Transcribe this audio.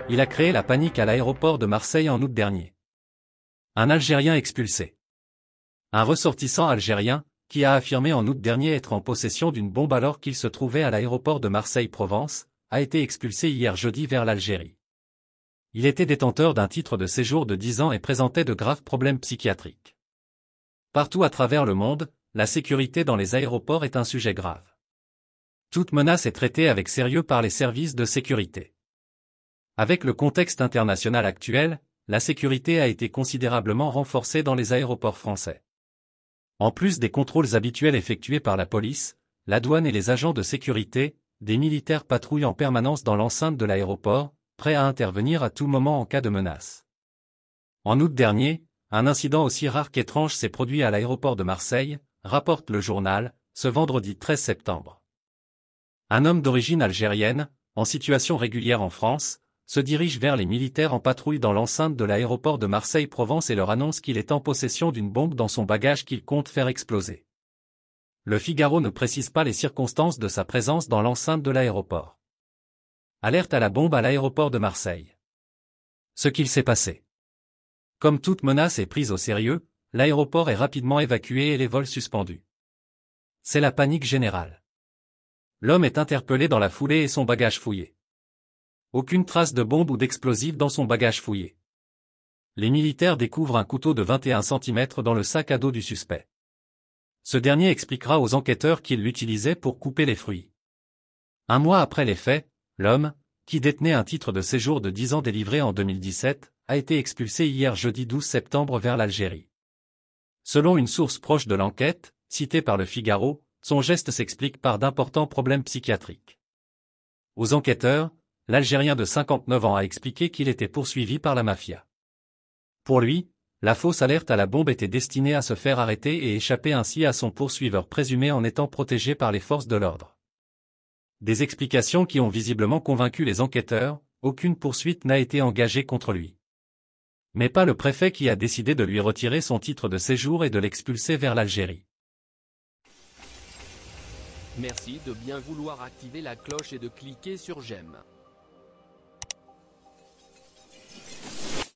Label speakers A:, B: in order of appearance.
A: Il a créé la panique à l'aéroport de Marseille en août dernier. Un Algérien expulsé. Un ressortissant algérien, qui a affirmé en août dernier être en possession d'une bombe alors qu'il se trouvait à l'aéroport de Marseille-Provence, a été expulsé hier jeudi vers l'Algérie. Il était détenteur d'un titre de séjour de 10 ans et présentait de graves problèmes psychiatriques. Partout à travers le monde, la sécurité dans les aéroports est un sujet grave. Toute menace est traitée avec sérieux par les services de sécurité. Avec le contexte international actuel, la sécurité a été considérablement renforcée dans les aéroports français. En plus des contrôles habituels effectués par la police, la douane et les agents de sécurité, des militaires patrouillent en permanence dans l'enceinte de l'aéroport, prêts à intervenir à tout moment en cas de menace. En août dernier, un incident aussi rare qu'étrange s'est produit à l'aéroport de Marseille, rapporte le journal, ce vendredi 13 septembre. Un homme d'origine algérienne, en situation régulière en France, se dirige vers les militaires en patrouille dans l'enceinte de l'aéroport de Marseille-Provence et leur annonce qu'il est en possession d'une bombe dans son bagage qu'il compte faire exploser. Le Figaro ne précise pas les circonstances de sa présence dans l'enceinte de l'aéroport. Alerte à la bombe à l'aéroport de Marseille. Ce qu'il s'est passé. Comme toute menace est prise au sérieux, l'aéroport est rapidement évacué et les vols suspendus. C'est la panique générale. L'homme est interpellé dans la foulée et son bagage fouillé. Aucune trace de bombe ou d'explosif dans son bagage fouillé. Les militaires découvrent un couteau de 21 cm dans le sac à dos du suspect. Ce dernier expliquera aux enquêteurs qu'il l'utilisait pour couper les fruits. Un mois après les faits, l'homme, qui détenait un titre de séjour de 10 ans délivré en 2017, a été expulsé hier jeudi 12 septembre vers l'Algérie. Selon une source proche de l'enquête, citée par le Figaro, son geste s'explique par d'importants problèmes psychiatriques. Aux enquêteurs, l'Algérien de 59 ans a expliqué qu'il était poursuivi par la mafia. Pour lui, la fausse alerte à la bombe était destinée à se faire arrêter et échapper ainsi à son poursuiveur présumé en étant protégé par les forces de l'ordre. Des explications qui ont visiblement convaincu les enquêteurs, aucune poursuite n'a été engagée contre lui. Mais pas le préfet qui a décidé de lui retirer son titre de séjour et de l'expulser vers l'Algérie.
B: Merci de bien vouloir activer la cloche et de cliquer sur j'aime.